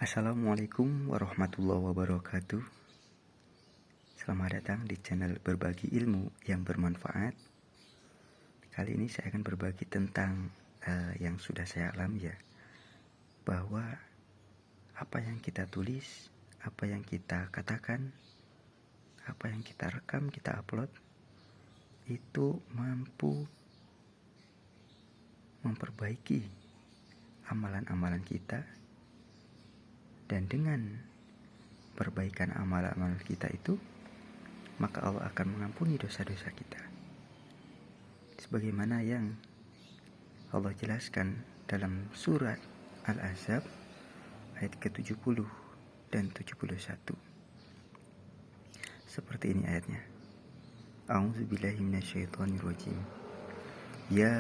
Assalamualaikum warahmatullahi wabarakatuh. Selamat datang di channel berbagi ilmu yang bermanfaat. Kali ini saya akan berbagi tentang yang sudah saya alami ya, bahwa apa yang kita tulis, apa yang kita katakan, apa yang kita rekam, kita upload, itu mampu memperbaiki amalan-amalan kita. Dan dengan perbaikan amalan-amalan kita itu, maka Allah akan mengampuni dosa-dosa kita. Sebagaimana yang Allah jelaskan dalam surat Al-Ahzab ayat ke-70 dan 71. Seperti ini ayatnya. A'udzubillahi minasyaitonirrajim. Ya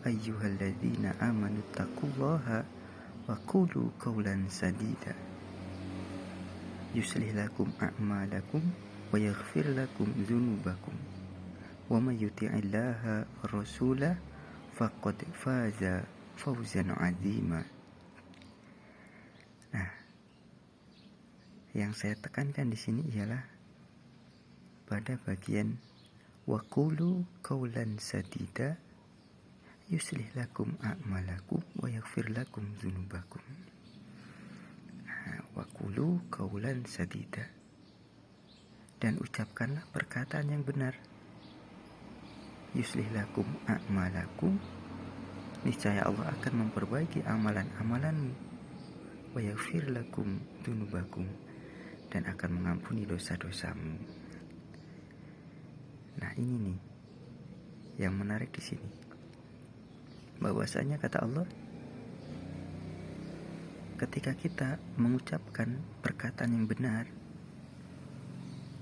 ayyuhalladzina amanu taqullaha wa qulu qawlan sadida. Yuslih lakum a'malakum wa yaghfir lakum dzunubakum. Wa may yuti'illaha wa rasulahu faqad faza fawzan 'azima. Nah, yang saya tekankan di sini ialah pada bagian wa qulu qawlan sadida yuslih lakum a'malakum wa yaghfir lakum dzunubakum. Wa qulu qawlan sadida, dan ucapkanlah perkataan yang benar. Yuslih lakum a'malakum, niscaya Allah akan memperbaiki amalan-amalanmu. Wa yaghfir lakum dzunubakum, dan akan mengampuni dosa-dosamu. Nah, ini nih yang menarik di sini. Bahwasanya kata Allah, ketika kita mengucapkan perkataan yang benar,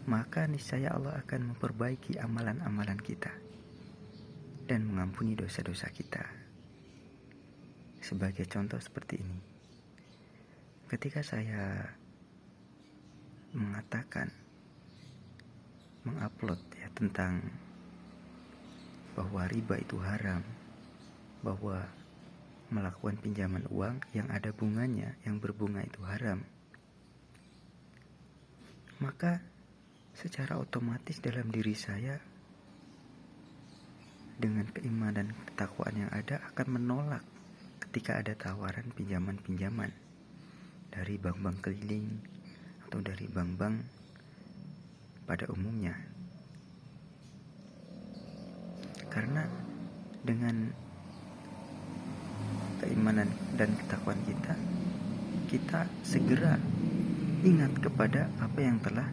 maka niscaya Allah akan memperbaiki amalan-amalan kita dan mengampuni dosa-dosa kita. Sebagai contoh seperti ini, ketika saya mengatakan, mengupload ya tentang bahwa riba itu haram, bahwa melakukan pinjaman uang yang ada bunganya, yang berbunga itu haram, maka secara otomatis dalam diri saya dengan keimanan dan ketakwaan yang ada akan menolak ketika ada tawaran pinjaman-pinjaman dari bank-bank keliling atau dari bank-bank pada umumnya. Karena dengan keimanan dan ketakwaan kita segera ingat kepada apa yang telah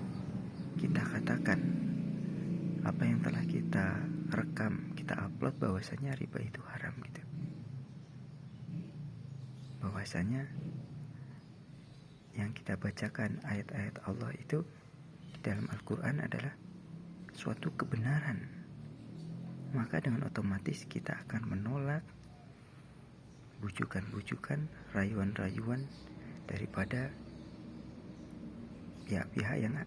kita katakan, apa yang telah kita rekam, kita upload, bahwasanya riba itu haram gitu. Bahwasanya yang kita bacakan ayat-ayat Allah itu dalam Al-Quran adalah suatu kebenaran. Maka dengan otomatis kita akan menolak bujukan-bujukan, rayuan-rayuan daripada pihak-pihak yang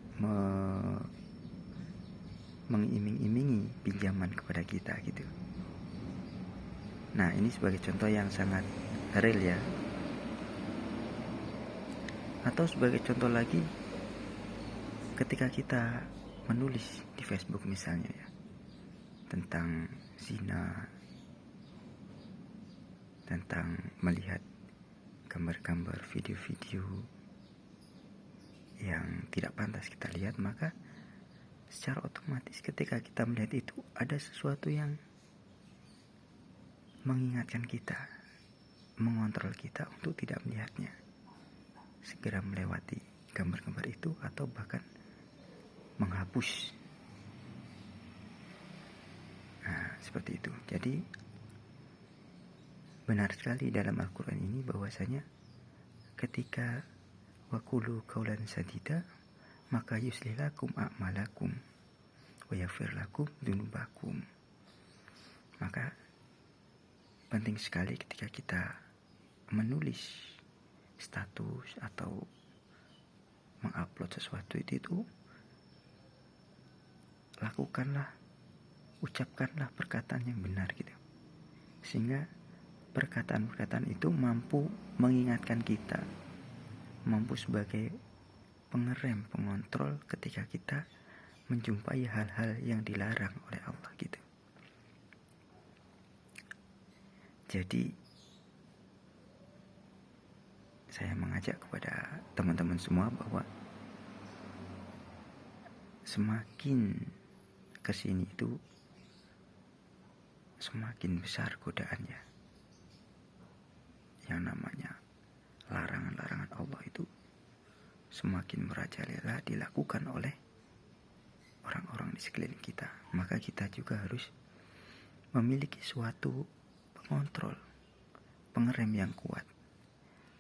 mengiming-imingi pinjaman kepada kita gitu. Nah, ini sebagai contoh yang sangat real ya. Atau sebagai contoh lagi, ketika kita menulis di Facebook misalnya ya, tentang zina, tentang melihat gambar-gambar, video-video yang tidak pantas kita lihat, maka secara otomatis ketika kita melihat itu ada sesuatu yang mengingatkan kita, mengontrol kita untuk tidak melihatnya, segera melewati gambar-gambar itu atau bahkan menghapus. Nah, seperti itu. Jadi benar sekali dalam Al-Quran ini bahwasanya ketika waqulu qawlan sadida, maka yuslih lakum a'malakum wa yaghfir lakum dzunubakum. Maka penting sekali ketika kita menulis status atau mengupload sesuatu itu lakukanlah, ucapkanlah perkataan yang benar gitu, sehingga perkataan-perkataan itu mampu mengingatkan kita, mampu sebagai pengerem, pengontrol ketika kita menjumpai hal-hal yang dilarang oleh Allah gitu. Jadi saya mengajak kepada teman-teman semua bahwa semakin kesini itu semakin besar godaannya. Yang namanya larangan-larangan Allah itu semakin merajalela dilakukan oleh orang-orang di sekeliling kita. Maka kita juga harus memiliki suatu pengontrol, pengerem yang kuat,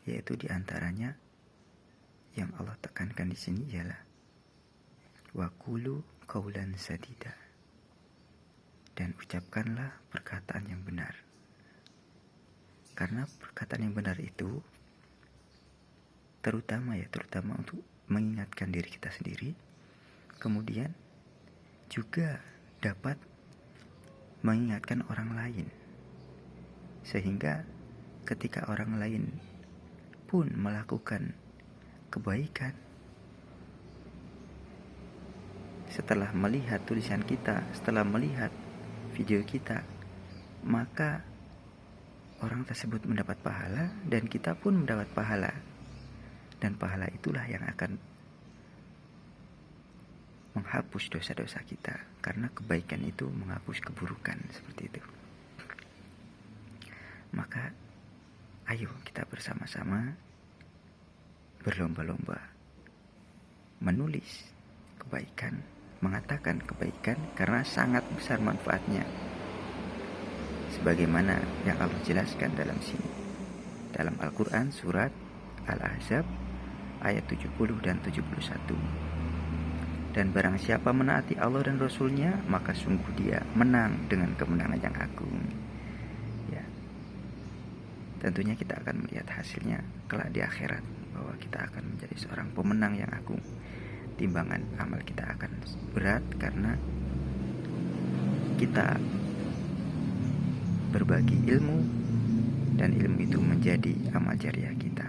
yaitu diantaranya yang Allah tekankan di sini ialah wa qulu qaulan sadida, dan ucapkanlah perkataan yang benar. Karena perkataan yang benar itu terutama untuk mengingatkan diri kita sendiri, kemudian juga dapat mengingatkan orang lain, sehingga ketika orang lain pun melakukan kebaikan setelah melihat tulisan kita, setelah melihat video kita, maka orang tersebut mendapat pahala dan kita pun mendapat pahala. Dan pahala itulah yang akan menghapus dosa-dosa kita, karena kebaikan itu menghapus keburukan, seperti itu. Maka ayo kita bersama-sama berlomba-lomba menulis kebaikan, mengatakan kebaikan, karena sangat besar manfaatnya. Sebagaimana yang Allah jelaskan dalam sini, dalam Al-Quran surat Al-Ahzab ayat 70 dan 71. Dan barang siapa menaati Allah dan Rasulnya, maka sungguh dia menang dengan kemenangan yang agung. Ya, tentunya kita akan melihat hasilnya kelak di akhirat, bahwa kita akan menjadi seorang pemenang yang agung. Timbangan amal kita akan berat karena kita berbagi ilmu, dan ilmu itu menjadi amal jariah kita.